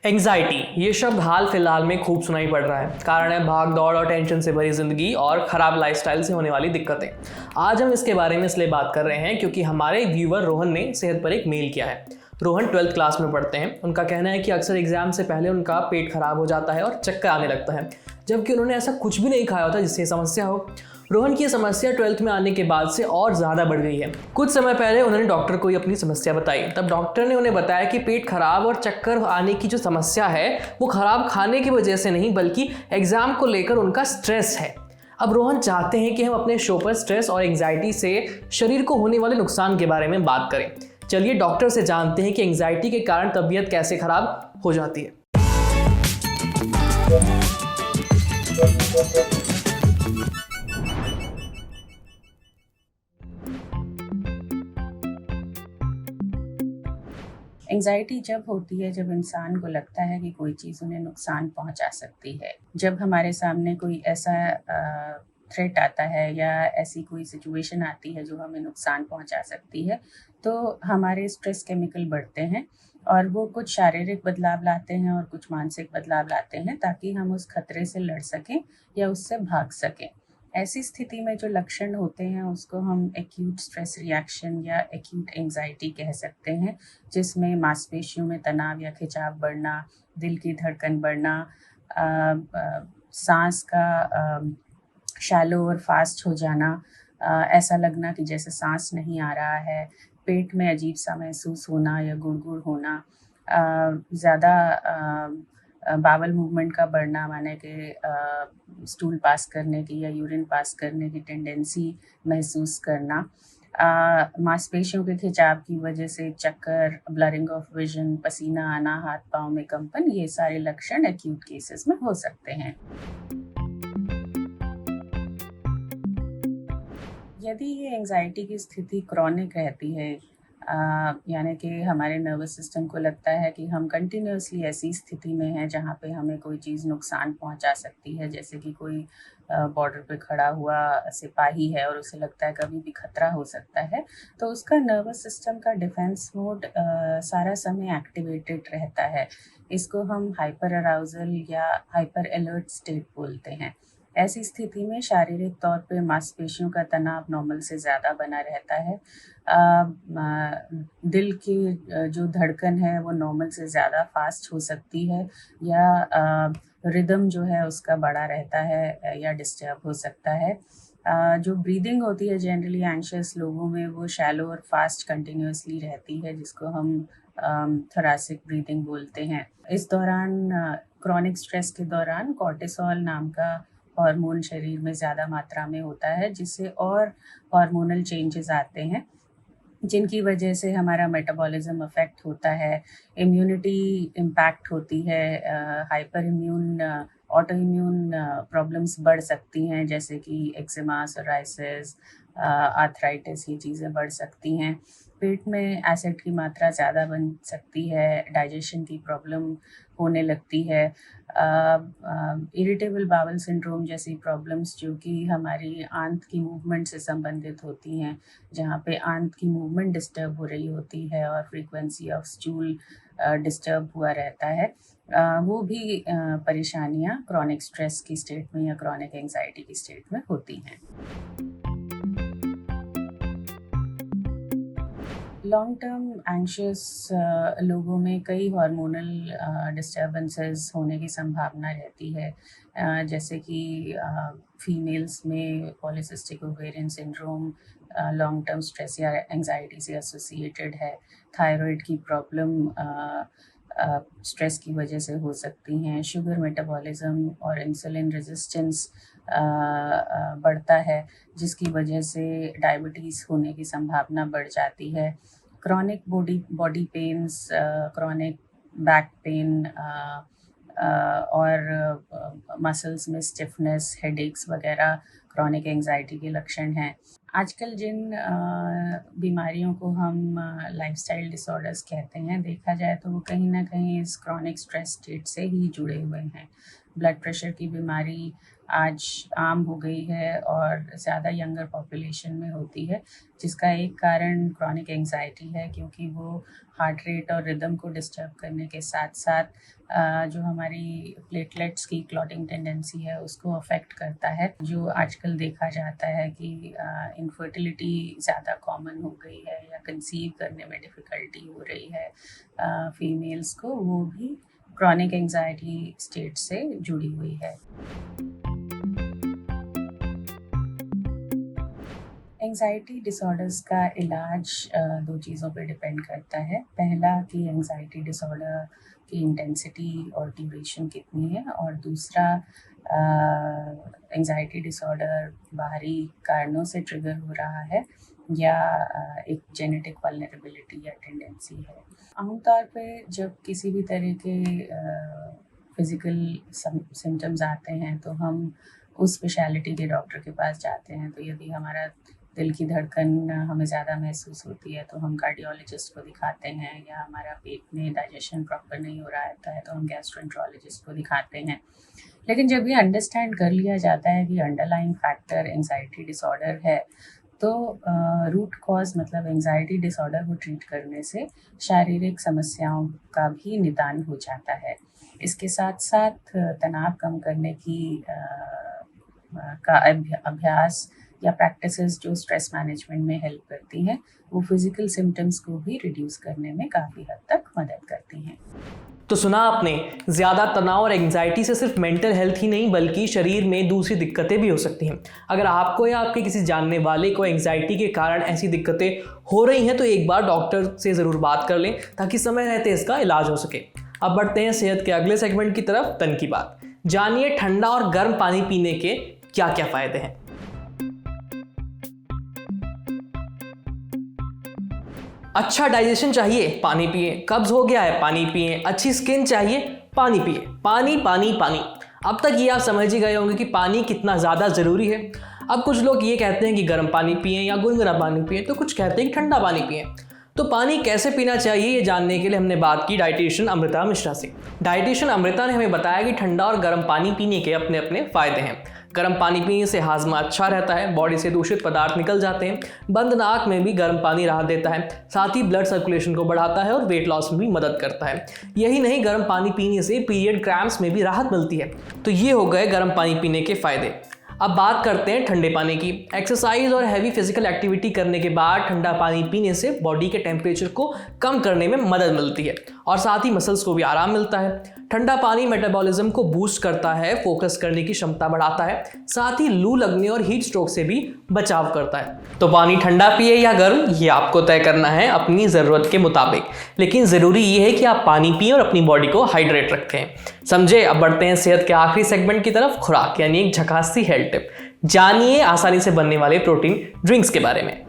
Anxiety ये शब्द हाल फिलहाल में खूब सुनाई पड़ रहा है। कारण है भाग दौड़ और टेंशन से भरी जिंदगी और खराब लाइफस्टाइल से होने वाली दिक्कतें। आज हम इसके बारे में इसलिए बात कर रहे हैं क्योंकि हमारे व्यूअर रोहन ने सेहत पर एक मेल किया है। रोहन 12th क्लास में पढ़ते हैं। उनका कहना है कि अक्सर एग्जाम से पहले उनका पेट खराब हो जाता है और चक्कर आने लगता है, जबकि उन्होंने ऐसा कुछ भी नहीं खाया होता जिससे समस्या हो। रोहन की समस्या 12th में आने के बाद से और ज़्यादा बढ़ गई है। कुछ समय पहले उन्होंने डॉक्टर को अपनी समस्या बताई। तब डॉक्टर ने उन्हें बताया कि पेट खराब और चक्कर आने की जो समस्या है वो खराब खाने की वजह से नहीं बल्कि एग्जाम को लेकर उनका स्ट्रेस है। अब रोहन चाहते हैं कि हम अपने शो पर स्ट्रेस और एंग्जाइटी से शरीर को होने वाले नुकसान के बारे में बात करें। चलिए डॉक्टर से जानते हैं कि एंग्जाइटी के कारण तबीयत कैसे खराब हो जाती है। एंग्जाइटी जब होती है जब इंसान को लगता है कि कोई चीज़ उन्हें नुकसान पहुंचा सकती है। जब हमारे सामने कोई ऐसा थ्रेट आता है या ऐसी कोई सिचुएशन आती है जो हमें नुकसान पहुंचा सकती है, तो हमारे स्ट्रेस केमिकल बढ़ते हैं और वो कुछ शारीरिक बदलाव लाते हैं और कुछ मानसिक बदलाव लाते हैं ताकि हम उस खतरे से लड़ सकें या उससे भाग सकें। ऐसी स्थिति में जो लक्षण होते हैं उसको हम एक्यूट स्ट्रेस रिएक्शन या एक्यूट एंग्जाइटी कह सकते हैं, जिसमें मांसपेशियों में तनाव या खिंचाव बढ़ना, दिल की धड़कन बढ़ना, सांस का शैलो और फास्ट हो जाना, ऐसा लगना कि जैसे सांस नहीं आ रहा है, पेट में अजीब सा महसूस होना या गुड़गुड़ होना, ज़्यादा बावल मूवमेंट का बढ़ना, माने कि स्टूल पास करने की या यूरिन पास करने की टेंडेंसी महसूस करना, मांसपेशियों के खिंचाव की वजह से चक्कर, ब्लरिंग ऑफ विजन, पसीना आना, हाथ पाँव में कंपन, ये सारे लक्षण एक्यूट केसेस में हो सकते हैं। यदि ये एंग्जाइटी की स्थिति क्रॉनिक रहती है, यानी कि हमारे नर्वस सिस्टम को लगता है कि हम कंटिन्यूअसली ऐसी स्थिति में हैं जहाँ पे हमें कोई चीज़ नुकसान पहुँचा सकती है, जैसे कि कोई बॉर्डर पे खड़ा हुआ सिपाही है और उसे लगता है कभी भी खतरा हो सकता है, तो उसका नर्वस सिस्टम का डिफेंस मोड सारा समय एक्टिवेटेड रहता है। इसको हम हाइपर अराउजल या हाइपर अलर्ट स्टेट बोलते हैं। ऐसी स्थिति में शारीरिक तौर पे मांसपेशियों का तनाव नॉर्मल से ज़्यादा बना रहता है। दिल की जो धड़कन है वो नॉर्मल से ज़्यादा फास्ट हो सकती है या रिदम जो है उसका बड़ा रहता है या डिस्टर्ब हो सकता है। जो ब्रीदिंग होती है जनरली एंग्शियस लोगों में वो शैलो और फास्ट कंटिन्यूअसली रहती है, जिसको हम थोरैसिक ब्रीदिंग बोलते हैं। इस दौरान क्रॉनिक स्ट्रेस के दौरान कॉर्टिसोल नाम का हार्मोन शरीर में ज़्यादा मात्रा में होता है, जिससे और हार्मोनल चेंजेस आते हैं जिनकी वजह से हमारा मेटाबॉलिज्म अफेक्ट होता है, इम्यूनिटी इम्पैक्ट होती है, hyper immune auto immune problems बढ़ सकती हैं, जैसे कि एक्जिमा, सोराइसिस, आर्थराइटिस, ये चीज़ें बढ़ सकती हैं। पेट में एसिड की मात्रा ज़्यादा बन सकती है, डाइजेशन की प्रॉब्लम होने लगती है, इरिटेबल बावल सिंड्रोम जैसी प्रॉब्लम्स जो कि हमारी आंत की मूवमेंट से संबंधित होती हैं, जहाँ पे आंत की मूवमेंट डिस्टर्ब हो रही होती है और फ्रीक्वेंसी ऑफ स्टूल डिस्टर्ब हुआ रहता है, वो भी परेशानियाँ क्रॉनिक स्ट्रेस की स्टेट में या क्रॉनिक एंग्जाइटी की स्टेट में होती हैं। लॉन्ग टर्म एंग्शियस लोगों में कई हार्मोनल डिस्टर्बेंसेस होने की संभावना रहती है, जैसे कि फीमेल्स में polycystic ovarian syndrome long term stress या एंग्जाइटी से एसोसिएटेड है। थायराइड की प्रॉब्लम स्ट्रेस की वजह से हो सकती हैं। शुगर मेटाबॉलिज्म और इंसुलिन रेजिस्टेंस बढ़ता है, जिसकी वजह से डायबिटीज़ होने की संभावना बढ़ जाती है। Chronic body pens, chronic back pain और मसल्स में स्टिफनेस, हेडेक्स वगैरह क्रॉनिक एंग्जाइटी के लक्षण हैं। आजकल जिन बीमारियों को हम लाइफस्टाइल डिसऑर्डर्स कहते हैं, देखा जाए तो वो कहीं ना कहीं इस क्रॉनिक स्ट्रेस स्टेट से ही जुड़े हुए हैं। ब्लड प्रेशर की बीमारी, आज आम हो गई है और ज़्यादा यंगर पॉपुलेशन में होती है, जिसका एक कारण क्रॉनिक एंग्जाइटी है, क्योंकि वो हार्ट रेट और रिदम को डिस्टर्ब करने के साथ साथ जो हमारी प्लेटलेट्स की क्लॉटिंग टेंडेंसी है उसको अफेक्ट करता है। जो आजकल देखा जाता है कि इनफर्टिलिटी ज़्यादा कॉमन हो गई है या कंसीव करने में डिफ़िकल्टी हो रही है फीमेल्स को, वो भी क्रॉनिक एंग्जाइटी स्टेट से जुड़ी हुई है। एंग्जाइटी डिसऑर्डर्स का इलाज दो चीज़ों पे डिपेंड करता है। पहला कि एंग्जाइटी डिसऑर्डर की इंटेंसिटी और ड्यूरेशन कितनी है, और दूसरा एंग्जाइटी डिसऑर्डर बाहरी कारणों से ट्रिगर हो रहा है या एक जेनेटिक वल्नरेबिलिटी या टेंडेंसी है। आमतौर पे जब किसी भी तरह के फिज़िकल सिम्टम्स आते हैं तो हम उस स्पेशलिटी के डॉक्टर के पास जाते हैं। तो यदि हमारा दिल की धड़कन हमें ज़्यादा महसूस होती है तो हम कार्डियोलॉजिस्ट को दिखाते हैं, या हमारा पेट में डाइजेशन प्रॉपर नहीं हो रहा होता है तो हम गैस्ट्रोएंटरोलॉजिस्ट को दिखाते हैं। लेकिन जब ये अंडरस्टैंड कर लिया जाता है कि अंडरलाइंग फैक्टर एंग्जाइटी डिसऑर्डर है, तो रूट कॉज मतलब एंग्जाइटी डिसऑर्डर को ट्रीट करने से शारीरिक समस्याओं का भी निदान हो जाता है। इसके साथ साथ तनाव कम करने की का अभ्यास या प्रैक्टिसेस जो स्ट्रेस मैनेजमेंट में हेल्प करती हैं, वो फिजिकल सिम्टम्स को भी रिड्यूस करने में काफ़ी हद तक मदद करती हैं। तो सुना आपने, ज़्यादा तनाव और एंग्जाइटी से सिर्फ मेंटल हेल्थ ही नहीं बल्कि शरीर में दूसरी दिक्कतें भी हो सकती हैं। अगर आपको या आपके किसी जानने वाले को एंग्जाइटी के कारण ऐसी दिक्कतें हो रही हैं तो एक बार डॉक्टर से ज़रूर बात कर लें ताकि समय रहते इसका इलाज हो सके। अब बढ़ते हैं सेहत के अगले सेगमेंट की तरफ, तन की बात। जानिए ठंडा और गर्म पानी पीने के क्या क्या फ़ायदे हैं। अच्छा डाइजेशन चाहिए, पानी पिए। कब्ज हो गया है, पानी पिए। अच्छी स्किन चाहिए, पानी पिए। पानी पानी पानी। अब तक ये आप समझ ही गए होंगे कि पानी कितना ज़्यादा ज़रूरी है। अब कुछ लोग ये कहते हैं कि गर्म पानी पिए या गुनगुना पानी पिए, तो कुछ कहते हैं कि ठंडा पानी पिए। तो पानी कैसे पीना चाहिए ये जानने के लिए हमने बात की डाइटिशियन अमृता मिश्रा से। डाइटिशियन अमृता ने हमें बताया कि ठंडा और गर्म पानी पीने के अपने अपने फ़ायदे हैं। गर्म पानी पीने से हाजमा अच्छा रहता है, बॉडी से दूषित पदार्थ निकल जाते हैं, बंद नाक में भी गर्म पानी राहत देता है, साथ ही ब्लड सर्कुलेशन को बढ़ाता है और वेट लॉस में भी मदद करता है। यही नहीं, गर्म पानी पीने से पीरियड क्रैम्प्स में भी राहत मिलती है। तो ये हो गए गर्म पानी पीने के फ़ायदे। अब बात करते हैं ठंडे पानी की। एक्सरसाइज और हैवी फिजिकल एक्टिविटी करने के बाद ठंडा पानी पीने से बॉडी के टेम्परेचर को कम करने में मदद मिलती है और साथ ही मसल्स को भी आराम मिलता है। ठंडा पानी मेटाबॉलिज्म को बूस्ट करता है, फोकस करने की क्षमता बढ़ाता है, साथ ही लू लगने और हीट स्ट्रोक से भी बचाव करता है। तो पानी ठंडा पिए या गर्म, ये आपको तय करना है अपनी ज़रूरत के मुताबिक, लेकिन ज़रूरी ये है कि आप पानी पिए और अपनी बॉडी को हाइड्रेट रखें। समझे? अब बढ़ते हैं सेहत के आखिरी सेगमेंट की तरफ, खुराक यानी एक झकास सी हेल्थ टिप। जानिए आसानी से बनने वाले प्रोटीन ड्रिंक्स के बारे में।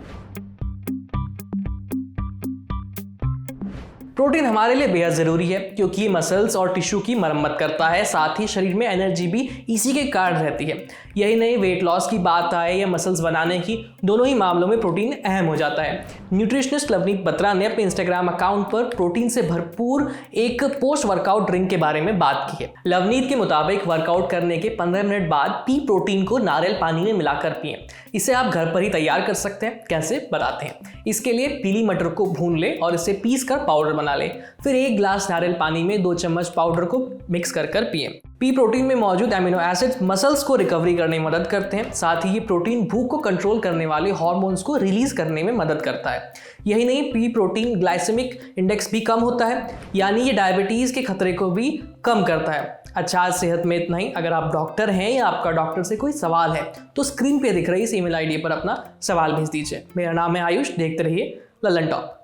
प्रोटीन हमारे लिए बेहद ज़रूरी है क्योंकि ये मसल्स और टिश्यू की मरम्मत करता है, साथ ही शरीर में एनर्जी भी इसी के कारण रहती है। यही नहीं, वेट लॉस की बात आए या मसल्स बनाने की, दोनों ही मामलों में प्रोटीन अहम हो जाता है। न्यूट्रिशनिस्ट लवनीत बत्रा ने अपने इंस्टाग्राम अकाउंट पर प्रोटीन से भरपूर एक पोस्ट वर्कआउट ड्रिंक के बारे में बात की है। लवनीत के मुताबिक वर्कआउट करने के 15 मिनट बाद पी प्रोटीन को नारियल पानी में मिलाकर पिएं। इसे आप घर पर ही तैयार कर सकते हैं। कैसे, बताते हैं। इसके लिए पीली मटर को भून ले और इसे पीस कर पाउडर बना ले, फिर 1 ग्लास नारियल पानी में 2 चम्मच पाउडर को मिक्स कर पिएं। पी प्रोटीन में मौजूद एमिनो एसिड्स मसल्स को रिकवरी करने में मदद करते हैं, साथ ही ये प्रोटीन भूख को कंट्रोल करने वाले हार्मोन्स को रिलीज करने में मदद करता है। यही नहीं, पी प्रोटीन ग्लाइसेमिक इंडेक्स भी कम होता है, यानी ये डायबिटीज़ के खतरे को भी कम करता है। अच्छा, आज सेहत में इतना ही। अगर आप डॉक्टर हैं या आपका डॉक्टर से कोई सवाल है तो स्क्रीन पे दिख रही इस ईमेल आईडी पर अपना सवाल भेज दीजिए। मेरा नाम है आयुष, देखते रहिए ललन टॉक।